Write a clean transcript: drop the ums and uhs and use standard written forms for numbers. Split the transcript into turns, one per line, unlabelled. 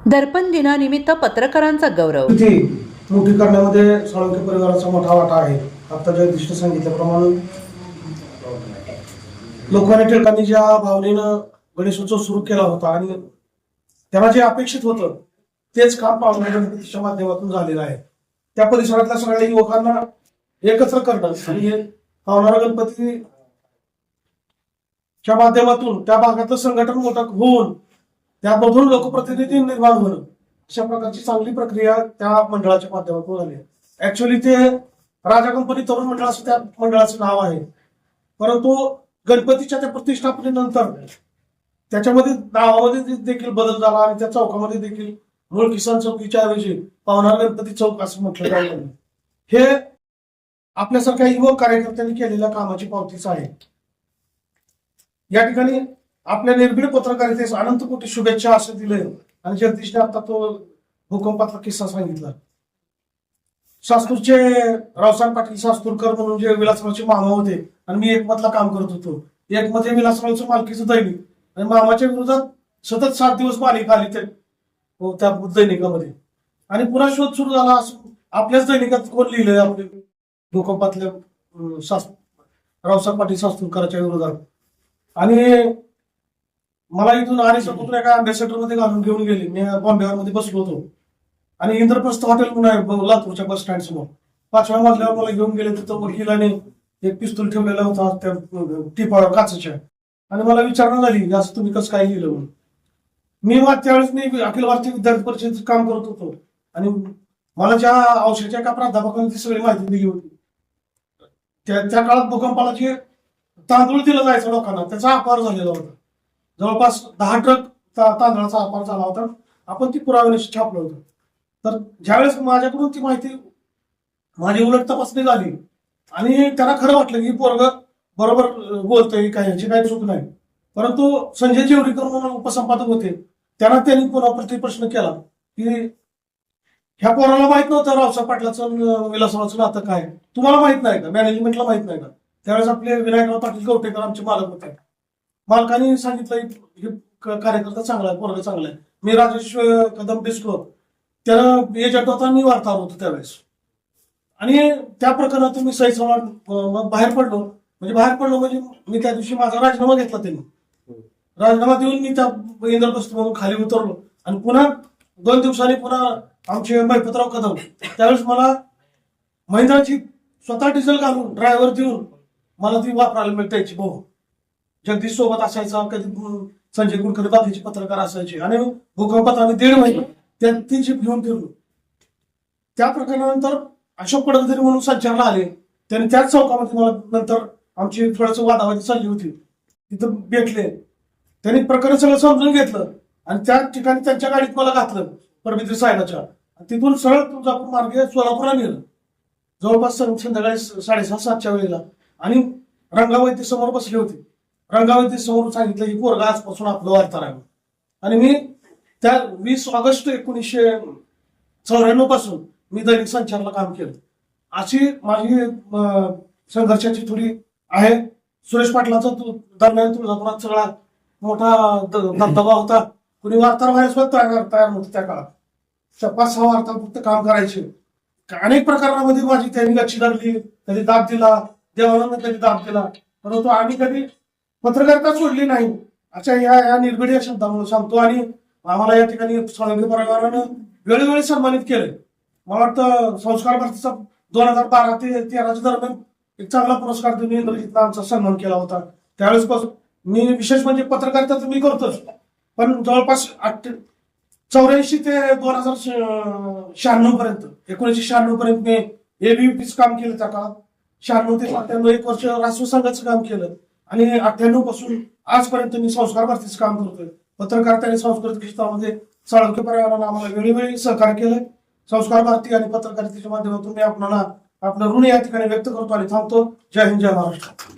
दर्पण दिनानिमित्त पत्रकारांचा गौरव.
ती मोठी करण्यामध्ये साळुंखे परिवाराचा मोठा वाटा आहे. आता जगदीशने सांगितल्याप्रमाणे लोकमान्य टिळकांनी ज्या भावनेनं गणेशोत्सव सुरू केला होता आणि त्यांना जे अपेक्षित होतं तेच काम पावसाळ्या गणपतीच्या माध्यमातून झालेलं आहे. त्या परिसरातल्या सगळ्या युवकांना एकत्र करणं आणि पावणारा गणपतीच्या माध्यमातून त्या भागातलं संघटन मोठं होऊन त्यामधून लोकप्रतिनिधी निर्माण होणं अशा प्रकारची चांगली प्रक्रिया त्या मंडळाच्या माध्यमातून झाली. ऍक्च्युअली ते राजा कंपनी तरुण मंडळ असं त्या मंडळाचं नाव आहे, परंतु गणपतीच्या त्या प्रतिष्ठापनेनंतर त्याच्यामध्ये नावामध्ये देखील बदल झाला आणि त्या चौकामध्ये देखील मूळ किसान चौकीच्या ऐवजी पावणारा गणपती चौक असं म्हटलं जाईल. हे आपल्यासारख्या युवक कार्यकर्त्यांनी केलेल्या कामाची पावतीच आहे. या ठिकाणी आपल्या निर्भीड पत्रकारितेस अनंत कोटी शुभेच्छा असं दिले आणि जगदीशने आता तो भूकंपातला किस्सा सांगितला. शास्तूरचे रावसाहेब पाटील शास्तूरकर म्हणून जे विलासरावचे मामा होते आणि मी एकमतला काम करत होतो. एकमत हे विलासरावचं मालकीचं दैनिक आणि मामाच्या विरोधात सतत 7 दिवस मालिका आली त्या दैनिकामध्ये आणि पुन्हा शोध सुरू झाला. असं आपल्याच दैनिकात कोण लिहिलंय आपले भूकंपातल्या रावसाहेब पाटील शास्तूरकरांच्या विरोधात. आणि मला इथून आणि कुठून एका अँबॅसेडर मध्ये घालून घेऊन गेले. मी बॉम्बेवर मध्ये बसलो होतो आणि इंद्रप्रस्थ हॉटेल म्हणून आहे लातूरच्या बस स्टँड समोर. 5व्या मजल्यावर मला घेऊन गेले. तिथं वकिलाने एक पिस्तूल ठेवलेला होता त्या टिपावर काचच्या आणि मला विचारणा झाली असं तुम्ही कसं काय लिहिलं म्हणून. मी त्यावेळेस मी अखिल भारतीय विद्यार्थी परिषदेचं काम करत होतो आणि मला ज्या औषधाच्या एका प्राध्यापकांनी ती सगळी माहिती दिली होती. त्या काळात भूकंपाला जे तांदूळ दिलं जायचं लोकांना त्याचा अपार झालेला होता. जवळपास 10 ट्रक तांदळाचा अपार झाला होता. आपण ती पुराव्याने छापलं होतं. तर ज्यावेळेस माझ्याकडून ती माहिती माझी उलट तपासणी झाली आणि त्यांना खरं वाटलं की पोरग बरोबर बोलतोय काय ह्याची काही चूक नाही, परंतु संजय जेवरीकर म्हणून उपसंपादक होते त्यांनी पुन्हा प्रतिप्रश्न केला की ह्या पोराला माहित नव्हतं रावसाहेब पाटलाचं विलासरावचं नातं काय, तुम्हाला माहित नाही का, मॅनेजमेंटला माहित नाही का. त्यावेळेस आपले विनायकराव पाटील कवटेकर आमचे मालक होते. मालकाने सांगितलं हे कार्यकर्ता चांगला आहे, पोरगा चांगला आहे. मी राजेश कदम बिस्को त्याला एजंट होता, मी वार्ताहर होतो त्यावेळेस. आणि त्या प्रकरणातून मी सही बाहेर पडलो म्हणजे मी त्या दिवशी माझा राजीनामा घेतला. त्यांनी राजीनामा देऊन मी त्या इंद्रप्रस्थ म्हणून खाली उतरलो आणि पुन्हा 2 दिवसांनी पुन्हा आमचे मैपतराव कदम त्यावेळेस मला महिंद्राची स्वतः डिझेल घालून ड्रायव्हर देऊन मला ती वापरायला मिळतायची. भाऊ जगदीश सोबत असायचा, कधी संजय कुलकर्णी बाकीचे पत्रकार असायचे आणि भूकंपात आम्ही 1.5 महिने त्या ती जीप घेऊन फिरलो. त्या प्रकरणानंतर अशोक पडदरी म्हणून संचारला आले. त्यांनी त्याच चौकामध्ये मला नंतर आमची थोडंसं वादावादी चालली होती तिथं भेटले. त्यांनी प्रकरण सगळं समजून घेतलं आणि त्या ठिकाणी त्यांच्या गाडीत मला घातलं परमित्री साहेबाच्या. तिथून सरळ तुळजापूर मार्गे सोलापूरला नेलं जवळपास संध्याकाळी 6:30-7च्या वेळेला. आणि रंगावती समोर बसले होते. रंगावती समोर सांगितलं की पोरगा आजपासून आपलं वार्ताहर आहे. आणि मी त्या 20 ऑगस्ट 1994 पासून मी दैनिक संचारला काम केलं. अशी माझी संघर्षाची थोडी आहे. सुरेश पाटलाचा दरम्यान तुळजापुरात सगळा मोठा धबधबा होता. कुणी वार्ताहर व्हायला सुद्धा तयार नव्हतं त्या काळात. 5-6 वार्ताहर फक्त काम करायचे. अनेक प्रकारांमध्ये माझी त्यांनी लक्ष धरली, कधी दाब दिला, देवानंद कधी दाब दिला, परंतु आम्ही कधी पत्रकारिता सोडली नाही अशा या निर्भीड या शब्दामुळे सांगतो. आणि आम्हाला या ठिकाणी साळुंखे परिवारानं वेळोवेळी सन्मानित केलंय. मला वाटतं संस्कार भारतीचा 2012 ते 2013 दरम्यान एक चांगला पुरस्कार देऊन इंद्रजितला आमचा सन्मान केला होता. त्यावेळेस पासून मी विशेष म्हणजे पत्रकारिता तर मी करतोच, पण जवळपास 84 ते 2096 पर्यंत 1996 पर्यंत मी एबीव्हीपीचं काम केलं. त्या काळात 96 ते 97 1 वर्ष राष्ट्रीय संघाचं काम केलं आणि 98 पासून आजपर्यंत मी संस्कार भारतीचं काम करतोय. पत्रकारिता आणि सांस्कृतिक क्षेत्रामध्ये साळुंखे परिवारानं आम्हाला वेळोवेळी सहकार्य केलंय. संस्कार भारती आणि पत्रकारितेच्या माध्यमातून मी आपल्याला आपलं ऋण या ठिकाणी व्यक्त करतो आणि थांबतो. जय हिंद, जय महाराष्ट्र.